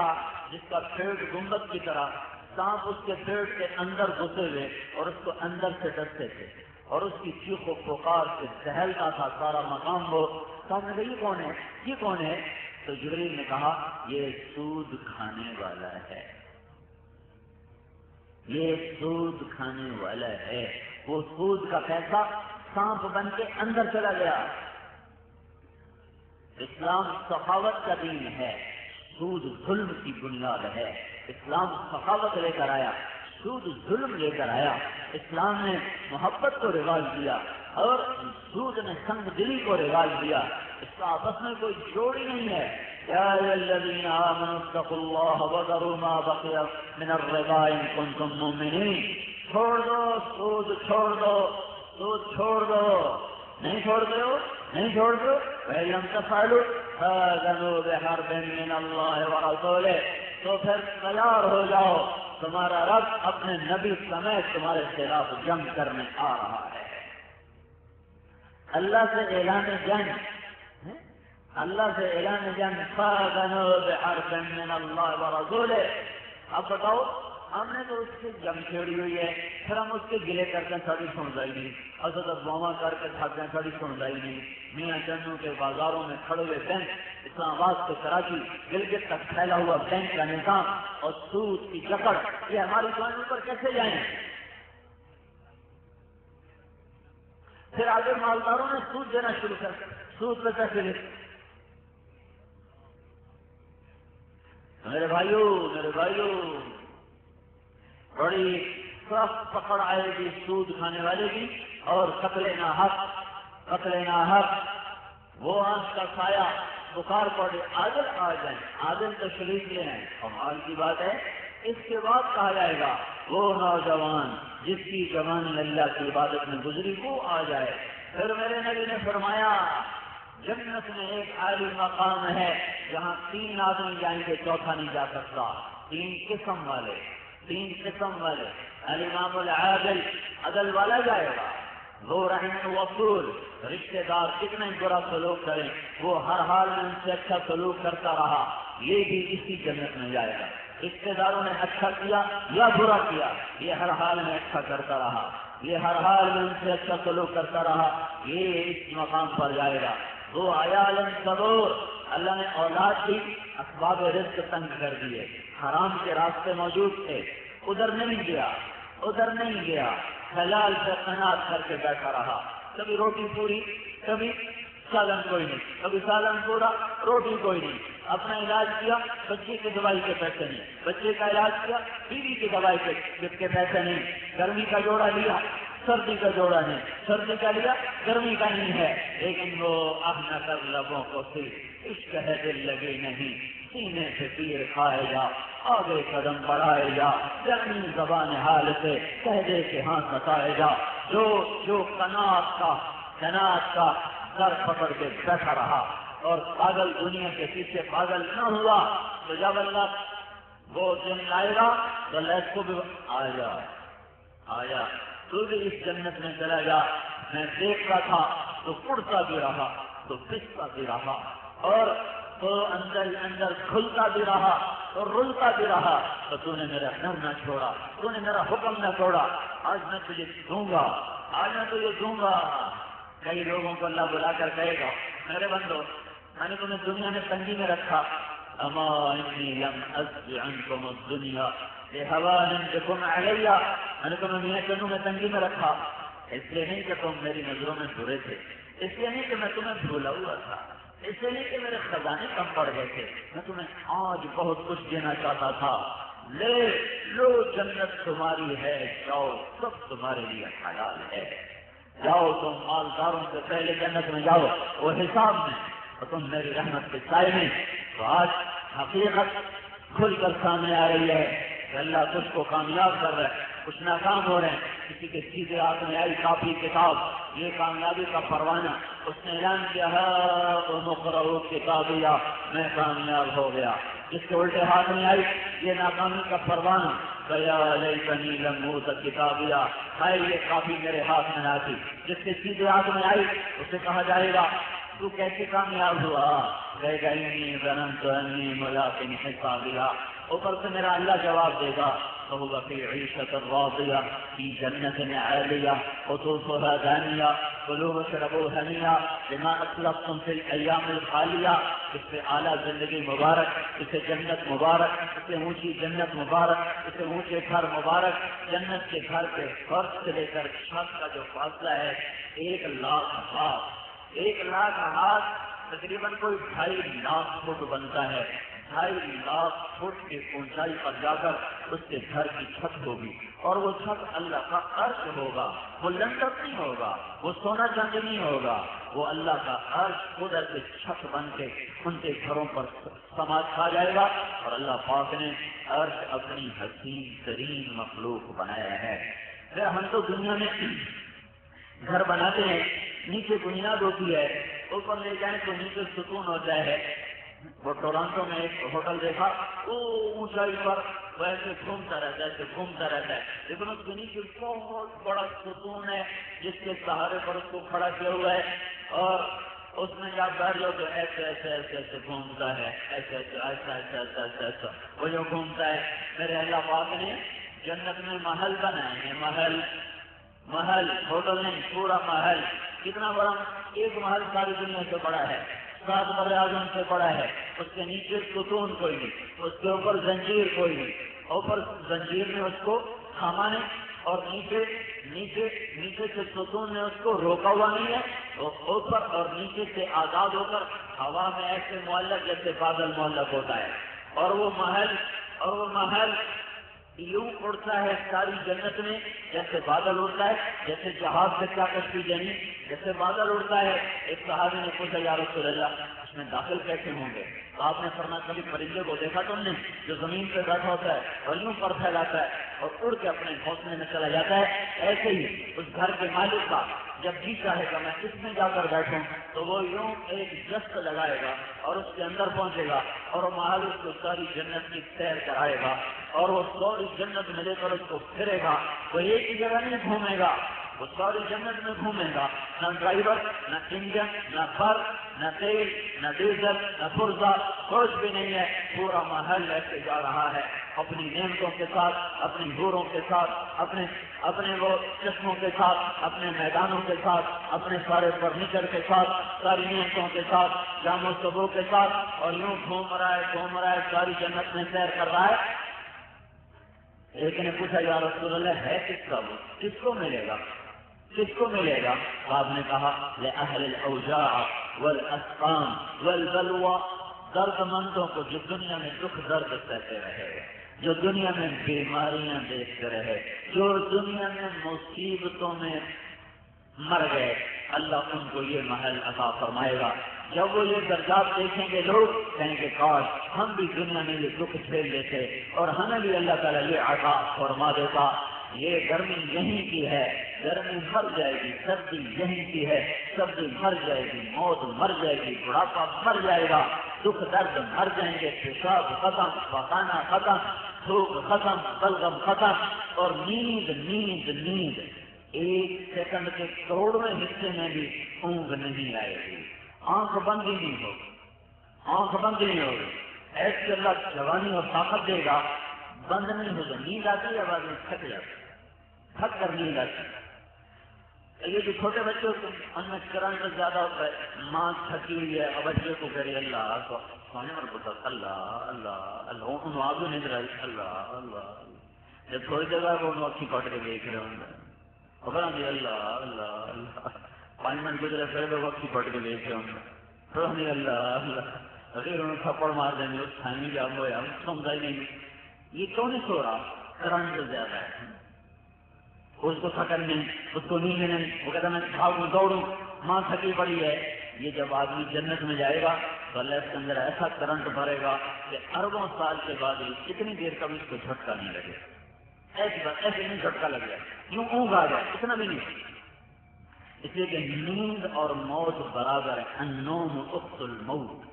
تھا جس کا پیٹ گنبد کی طرح، سانپ اس کے پیٹ کے اندر گھسے ہوئے اور اس کو اندر سے ڈستے تھے اور اس کی چیخ و پکار سے دہلتا تھا سارا مقام۔ وہ صاحب نے کہا یہ کون ہے، یہ کون ہے؟ تو جبریل نے کہا یہ سود کھانے والا ہے، یہ سود کھانے والا ہے۔ وہ سود کا پیسہ سانپ بن کے اندر چلا گیا۔ اسلام سخاوت کا دین ہے، سود ظلم کی بنیاد ہے۔ اسلام سخاوت لے کر آیا، سود ظلم لے کر آیا۔ اسلام نے محبت کو رواج دیا اور سود نے سنگ دلی کو رواج دیا۔ اس کا آپس میں کوئی جوڑ ہی نہیں ہے۔ یا ایھا الذین آمنوا اتقوا اللہ وذروا ما بقی من الربا ان کنتم مؤمنین۔ چھوڑ دو سود، چھوڑ دو سود، چھوڑ دو۔ نہیں چھوڑتے ہو، نہیں چھوڑ دو، فَإِن لَّمْ تَفْعَلُوا فَآذَنُوا بِحَرْبٍ مِّنَ اللَّهِ وَرَسُولِهِ۔ تو پھر تیار ہو جاؤ، تمہارا رب اپنے نبی سمیت تمہارے خلاف جنگ کرنے آ رہا ہے۔ اللہ سے اعلان جنگ، اللہ سے اعلان جنگ، فَآذَنُوا بِحَرْبٍ مِّنَ اللَّهِ وَرَسُولِهِ۔ اب بتاؤ، ہم نے تو اس سے جنگ چھیڑی ہوئی ہے، پھر ہم اس کے گلے کرتے ہیں، ساری سنتا ہی نہیں، حضرت ابوما کر کے تھکتے ہیں، ساری سنتا ہی نہیں۔ میاں چنو کے بازاروں میں کھڑے ہوئے بینک، اسلام آباد سے کراچی گلگت تک پھیلا ہوا بینک کا نظام اور سود کی جکڑ، یہ ہماری قانون پر کیسے جائیں؟ پھر آگے مالداروں نے سود دینا شروع کر، سود پہ پیسے لے۔ میرے بھائیوں بڑی سخت پکڑ آئے گی سود کھانے والے کی، اور قتل ناحق وہ آنکھ کا سایہ بخار پڑے، عادل آ جائیں، عادل تشریف لے آئیں۔ کمال کی بات ہے، اس کے بعد کہا جائے گا وہ نوجوان جس کی جوانی اللہ کی عبادت میں گزری وہ آ جائے۔ پھر میرے نبی نے فرمایا جنت میں ایک عالی مقام ہے جہاں 3 آدمی جائیں گے، چوتھا نہیں جا سکتا۔ 3 قسم والے، الامام العادل، عدل والا جائے گا، وہ رحم وصول، رشتے دار کتنا ہی برا سلوک کریں وہ ہر حال میں ان سے اچھا سلوک کرتا رہا، یہ بھی اسی جنت میں جائے گا۔ رشتے داروں نے اچھا کیا یا برا کیا، یہ ہر حال میں اچھا کرتا رہا، یہ ہر حال میں ان سے اچھا سلوک کرتا رہا، یہ اس مقام پر جائے گا۔ وہ عیال صبور، اللہ نے اولاد دی، اسباب رزق تنگ کر دیے، حرام کے راستے موجود تھے، ادھر نہیں گیا، حلال سے قناعت کر کے بیٹھا رہا، کبھی روٹی پوری، کبھی سالن کوئی نہیں، کبھی سالن پورا، روٹی کوئی نہیں۔ اپنا علاج کیا، بچے کی دوائی کے پیسے نہیں، بچے کا علاج کیا، بیوی کی دوائی کے پیسے نہیں، گرمی کا جوڑا لیا، سردی کا جوڑا نہیں، سردی کا لیا، گرمی کا نہیں ہے، لیکن وہ اپنا کر لبوں کو صرف عشق ہے دل لگی نہیں، سینے سے تیر کھائے جا، آگے قدم بڑھائے جا، گرمی زبان حال سے کہہ دے کہ ہاں ستائے جا، جو قناعت کا سر پکڑ کے بیٹھا رہا اور پاگل دنیا کے پیچھے پاگل نہ ہوا، تو جب اللہ وہ دن لائے گا تو اللہ اس کو بھی آیا تو بھی اس جنت میں چلا جا، میں دیکھ رہا تھا تو اڑتا بھی رہا تو پستا بھی رہا، اور تو اندر کھلتا بھی رہا اور رلتا بھی رہا، تو نے میرا گھر نہ چھوڑا، تو نے میرا حکم نہ چھوڑا، آج میں تجھے دوں گا۔ کئی لوگوں کو اللہ بلا کر کہے گا میرے بندو میں نے تمہیں دنیا میں تنگی میں رکھا، اما انی لم ازد عنکم الدنیا لہوان بکم علی، میں نے تمہیں میاں چنو میں تنگی میں رکھا اس لیے نہیں کہ تم میری نظروں میں برے تھے، اس لیے نہیں کہ میں تمہیں بھولا ہوا تھا، اس لیے نہیں کہ میرے خزانے کم پڑ گئے تھے، میں تمہیں آج بہت کچھ دینا چاہتا تھا، لے لو جنت تمہاری ہے، جاؤ سب تمہارے لیے حلال ہے، جاؤ تم مالداروں سے پہلے جنت میں جاؤ وہ حساب میں، اور تم میری رحمت کے سائے میں۔ تو آج حقیقت کھل کر سامنے آ رہی ہے کہ اللہ کچھ کو کامیاب کر رہا ہے، کچھ ناکام ہو رہے ہیں، کسی کے سیدھے ہاتھ میں آئی کاپی کتاب، یہ کامیابی کا پروانہ، اس نے اعلان کیا اقرؤوا کتابیہ، میں کامیاب ہو گیا۔ جس کے الٹے ہاتھ میں آئی یہ ناکامی کا پروانہ، یا لیتنی لم اوت کتابیہ، ہائے یہ کاپی میرے ہاتھ میں نہ تھی۔ جس کے سیدھے ہاتھ میں آئی اسے کہا جائے گا تو کیسے کامیاب ہوا؟ کہے گا انی ظننت انی ملاق حسابیہ، اوپر سے میرا اللہ جواب دے گا فهو فی عیشۃ راضیہ فی جنت عالیہ قطوفها دانیہ کلوا واشربوا ہنیئا بما اسلفتم فی الایام الخالیہ۔ اس سے اعلیٰ زندگی مبارک، اسے جنت مبارک، اسے اونچی جنت مبارک، اسے اونچے گھر مبارک۔ جنت کے گھر کے فرش سے لے کر چھت کا جو فاصلہ ہے 1,00,000 ہاتھ، 1,00,000 ہاتھ تقریباً کوئی 2.5 لاکھ فٹ بنتا ہے۔ 2.5 لاکھ فٹ کی اونچائی پر جا کر اس کے گھر کی چھت ہوگی، اور وہ چھت اللہ کا عرش ہوگا، وہ لنڈر نہیں ہوگا، وہ سونا چاندی نہیں ہوگا، وہ اللہ کا عرش ادھر سے چھت بن کے ان کے گھروں پر سما کھا جائے گا۔ اور اللہ پاک نے عرش اپنی حسین ترین مخلوق بنایا ہے۔ پھر ہم تو دنیا میں گھر بناتے ہیں، نیچے بنیاد ہوتی ہے، اوپر لے جائیں تو نیچے ستون ہوتا ہے۔ وہ ٹورانٹو میں ایک ہوٹل دیکھا، وہ اونچائی پر ویسے گھومتا رہتا ہے، گھومتا رہتا ہے، لیکن اس کے نیچے بہت بڑا ستون ہے جس کے سہارے پر اس کو کھڑا کیا ہوا ہے، اور اس میں جا بیٹھ جاؤ تو ایسے ایسے ایسے ایسے گھومتا ہے، ایسے ایسے ایسا ایسا ایسا ایسا ایسا وہ جو گھومتا ہے۔ میرے اللہ پاک نے جنت میں محل بنائے ہیں، محل ہوٹل نہیں، پورا محل۔ کتنا بڑا؟ ایک محل ساری دنیا سے بڑا ہے، 7 بر اعظم سے بڑا ہے۔ اس کے نیچے ستون کوئی نہیں، اس کے اوپر زنجیر کوئی نہیں، اوپر زنجیر میں اس کو تھاما نہیں، اور نیچے سے ستون نے اس کو روکا ہوا نہیں ہے، وہ اوپر اور نیچے سے آزاد ہو کر ہوا میں ایسے معلق جیسے بادل معلق ہوتا ہے۔ اور وہ محل یوں اڑتا ہے ساری جنت میں جیسے بادل اڑتا ہے، جیسے جہاز سے کیا کشتی جنی جیسے بادل اڑتا ہے۔ ایک صحابی نے پوچھا یا رسول اللہ اس میں داخل کیسے ہوں گے؟ تو آپ نے فرمایا کبھی پرندے کو دیکھا تم نے جو زمین پہ بیٹھا ہوتا ہے اور یوں پر پھیلاتا ہے اور اڑ کے اپنے گھونسلے میں چلا جاتا ہے؟ ایسے ہی اس گھر کے مالک کا جب جی چاہے گا میں اس میں جا کر بیٹھوں تو وہ یوں ایک جست لگائے گا اور اس کے اندر پہنچے گا، اور وہ مالک کو ساری جنت کی سیر کرائے گا، اور وہ ساری جنت میں لے کر اس کو پھرے گا۔ وہ ایک ہی جگہ نہیں گھومے گا، وہ ساری جنت میں گھومے گا۔ نہ ڈرائیور، نہ انجن، نہ برف، نہ تیل، نہ ڈیزل، نہ پرزا، کچھ بھی نہیں ہے۔ پورا محل ایسے جا رہا ہے اپنی نعمتوں کے ساتھ، اپنی حوروں کے ساتھ، اپنے وہ چشموں کے ساتھ، اپنے میدانوں کے ساتھ، اپنے سارے فرنیچر کے ساتھ، ساری نعمتوں کے ساتھ، جام و صبو کے ساتھ، اور یوں گھوم رہا ہے ساری جنت میں سیر کر رہا ہے۔ ایک نے پوچھا یا رسول اللہ ہے کس کا؟ وہ کس کو ملے گا؟ کس کو ملے گا؟ آپ نے کہا لأہل الأوجاع والأسقام والبلوى، درد مندوں کو جو دنیا میں دکھ درد سہتے رہے، جو دنیا میں بیماریاں دیکھتے رہے، جو دنیا میں مصیبتوں میں مر گئے، اللہ ان کو یہ محل عطا فرمائے گا۔ جب وہ یہ درجات دیکھیں گے لوگ کہیں گے کاش ہم بھی دنیا میں یہ دکھ جھیل لیتے اور ہمیں بھی اللہ تعالیٰ یہ عطا فرما دیتا۔ یہ گرمی یہیں کی ہے، گرمی مر جائے گی، سردی یہیں کی ہے، سردی مر جائے گی، موت مر جائے گی، بڑھاپا مر جائے گا، دکھ درد مر جائیں گے، پیشاب ختم، پخانا ختم، بھوک ختم، بلغم ختم، اور نیند ایک سیکنڈ کے کروڑویں حصے میں بھی اونگ نہیں آئے گی، آنکھ بند ہی نہیں ہوگی۔ ایسے اللہ جوانی اور طاقت دے گا، بند نہیں ہوگا، نیند آتی ہے بعد میں تھک جاتی، تھک کر نیند آتی۔ یہ جو چھوٹے بچوں کو ان میں کرنٹ زیادہ ہوتا ہے، ماں تھکی ہوئی ہے، اب بچے کو کہہ رہی اللہ تو سونے پر بولتا اللہ اللہ اللہ، انہوں آگے نہیں رہی اللہ اللہ، جب تھوڑی جگہ وہ انہوں اکھی پٹ کے دیکھ رہے ہوں گے خبر آتی اللہ اللہ اللہ، 5 منٹ گزرے پھر لوگ اکھی پٹ کے دیکھ رہے ہوں گے پھر ہم اللہ اللہ، اگر انہوں تھپڑ مار دیں گے اس ٹائم ہی جب ہوا ہم سمجھا ہی نہیں یہ کیوں نہیں سو رہا، کرنٹ زیادہ ہے، اس کو تھکن نہیں، اس کو نیند نہیں، وہ کہتا میں بھاگوں دوڑوں، ماں تھکی پڑی ہے۔ یہ جب آدمی جنت میں جائے گا تو اللہ اس کے اندر ایسا کرنٹ بھرے گا کہ اربوں سال کے بعد کتنی دیر کا بھی اس کو جھٹکا نہیں لگے، ایسے نہیں جھٹکا لگ جائے، یوں اونگ آ جائے، اتنا بھی نہیں۔ اس لیے کہ نیند اور موت برابر ہے، النوم اخت الموت،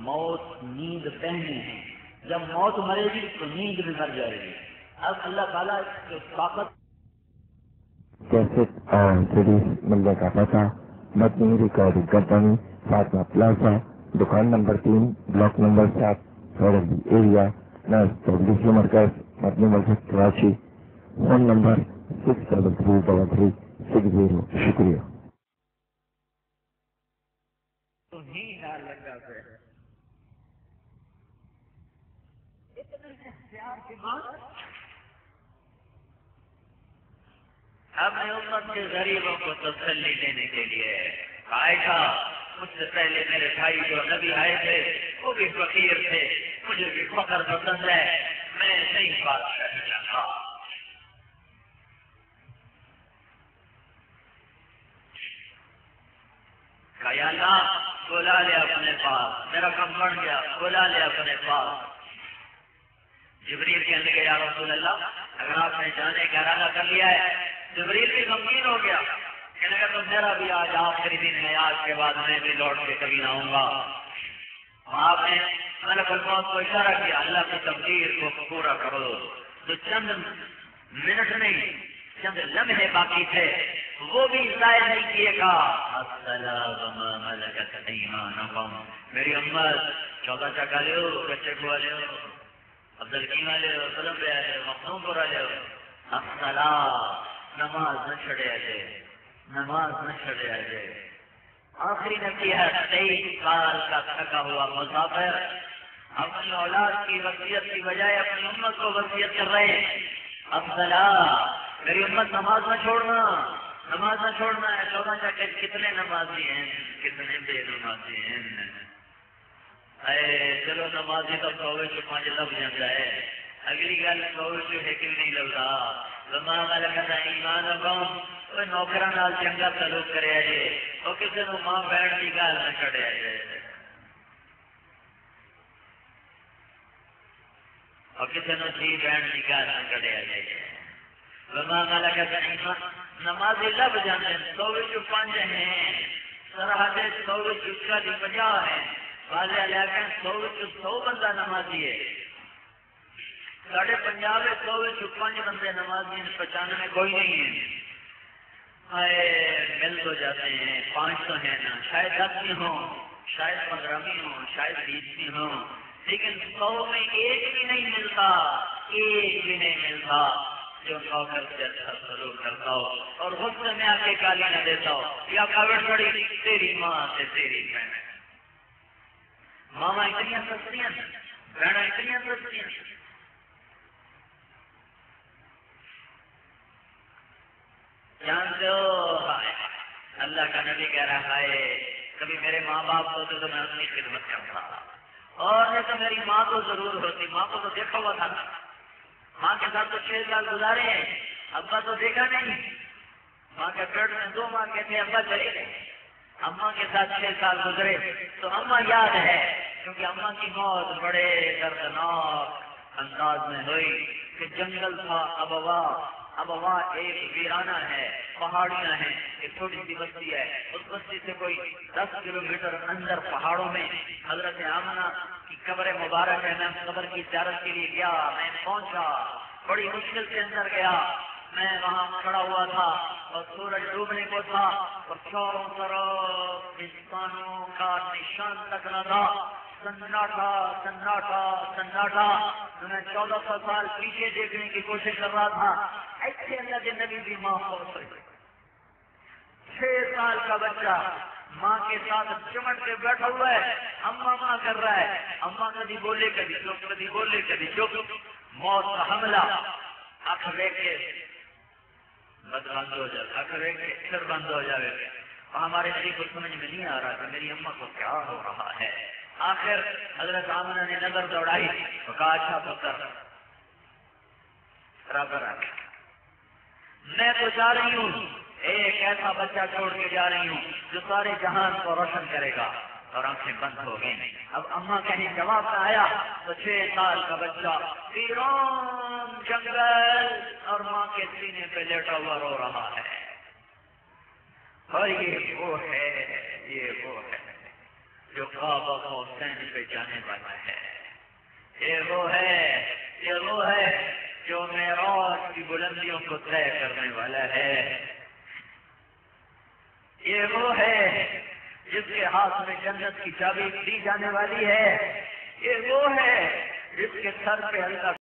موت نیند بہنے ہیں، جب موت مرے گی تو نیند بھی مر جائے گی۔ اب اللہ تعالیٰ کی طاقت کیسٹ اور سیڈیز مل جاتا تھا، متنی ریکارڈنگ کمپنی فاطمہ پلازا، دکان نمبر 3، بلاک نمبر 7، سوربی ایریا، تبلیغی مرکز مدنی مسجد کراچی۔ Phone number 6733360۔ شکریہ۔ اپنے امت کے غریبوں کو تسلی دینے کے لیے عائشہ، مجھ سے پہلے میرے بھائی جو نبی آئے تھے وہ بھی فقیر تھے، مجھے بھی فقر پسند ہے، میں نہیں بات کرنا چاہتا۔ یا اللہ بلا لے اپنے پاس، میرا کم بڑھ گیا، بلا لے اپنے پاس۔ جبریل کہنے لگے یا رسول اللہ اگر آپ نے جانے کا ارادہ کر لیا ہے، جبریل بھی غمگین ہو گیا، کہنے لگا تو میرا بھی آج آخری دن ہے، آج کے بعد میں بھی لوٹ کے کبھی نہ آؤں گا۔ آپ نے ملک الموت کو اشارہ کیا اللہ کی تقدیر کو پورا کرو۔ تو چند منٹ نہیں، چند لمحے باقی تھے، وہ بھی ضائع نہیں کیے گا۔ السلام ملکت ایمانکم، میری امت 14 چکا لو، کچے کو لو، عبدالقیم والے ہو، سلم پہ آئے ہو، مخدوم پر آئے ہو، السلام، نماز نہ چھڑے آجے، نماز نہ چھڑے آجے۔ آخری نصیحت 23 سال کا تھکا ہوا مسافر اپنی اولاد کی وصیت کی بجائے اپنی امت کو وصیت کر رہے ہیں، السلام، میری امت نماز نہ چھوڑنا، نماز نہ چھوڑنا ہے۔ 14 چکے کتنے نمازی ہیں، کتنے بے نمازی ہیں۔ اے چلو نمازی تو 105 لب جاتا ہے، اگلی گل 106 نہیں لگتا۔ وما ملکت ایمانکم، وہ نوکراں نال چنگا سلوک کرے جے، وہ کسی نو ماں بہن کی گل نہ چھڑے جے، اور کسی نو جی بہن کی گل نہ چھڑے جے۔ وما ملکت ایمان، نمازی لب جاندے 105 ہیں، سرحدے 150 ہیں، والے علاقے 100 بندہ نمازی ہے، ساڑھے پنجاب 105 بندے نمازی ہیں، 95 کوئی نہیں ہے۔ مل تو جاتے ہیں، 5 تو ہیں نا، شاید 10 بھی ہوں، شاید 15 بھی ہوں، شاید 20 بھی ہوں، لیکن 100 میں ایک بھی نہیں ملتا، ایک بھی نہیں ملتا جو نوکر سے اچھا سلوک کرتا ہو اور غصے میں آ کے گالی نہ دیتا ہو یا کاوڑ پڑی تیری ماں سے تیری بہن۔ ماما اتنی سستیاں، بہن اتنی سستیاں۔ جانتے ہو اللہ کا نبی کہہ رہا ہے کبھی میرے ماں باپ ہوتے تو میں اپنی خدمت کرتا، اور نہیں تو میری ماں تو ضرور ہوتی، ماں کو تو دیکھا ہوا تھا، ماں کے ساتھ تو 6 سال گزارے ہیں، ابا تو دیکھا نہیں، ماں کے پیٹ میں 2 ماں کے تھے، ابا چلے گئے، اماں کے ساتھ 6 سال گزرے تو اماں یاد ہے، کیونکہ اماں کی موت بڑے دردناک انداز میں ہوئی کہ جنگل تھا ابوا ایک ویرانہ ہے، پہاڑیاں ہیں، ایک چھوٹی سی بستی ہے، اس بستی سے کوئی 10 کلومیٹر اندر پہاڑوں میں حضرت آمنہ کی قبر مبارک ہے، میں قبر کی زیارت کے لیے گیا، میں پہنچا، بڑی مشکل سے اندر گیا، میں وہاں کھڑا ہوا تھا اور سورج ڈوبنے کو تھا اور چاروں طرف انسانوں کا نشان تک نہ تھا، سناٹا سناٹا سناٹا۔ میں 1400 سال پیچھے دیکھنے کی کوشش کر رہا تھا، ایسے اللہ کے نبی بھی ماں ہو گئی، 6 سال کا بچہ ماں کے ساتھ چمٹ کے بیٹھا ہوا ہے، اماں ماں کر رہا ہے، اماں کبھی بولے کبھی چپ، کبھی بولے کبھی چپ، موت کا حملہ، آنکھ دیکھ کے بند ہو جائے، آنکھ دیکھ کے پھر بند ہو جائے، ہمارے نبی کو سمجھ میں نہیں آ رہا کہ میری اماں کو کیا ہو رہا ہے۔ آخر حضرت آمنہ نے نظر دوڑائی تو کہا اچھا پتر برابر آ گیا، میں تو جا رہی ہوں، ایک ایسا بچہ چھوڑ کے جا رہی ہوں جو سارے جہان کو روشن کرے گا، اور آنکھیں بند ہو گئی۔ اب اماں کہیں جواب نہ آیا تو 6 سال کا بچہ ویران جنگل اور ماں کے سینے پہ لیٹا ہوا رو رہا ہے، اور یہ وہ ہے جو خواب حسین پہ جانے والا ہے، یہ وہ ہے جو معراج کی بلندیوں کو طے کرنے والا ہے، یہ وہ ہے جس کے ہاتھ میں جنت کی چابی دی جانے والی ہے، یہ وہ ہے جس کے سر پہ اللہ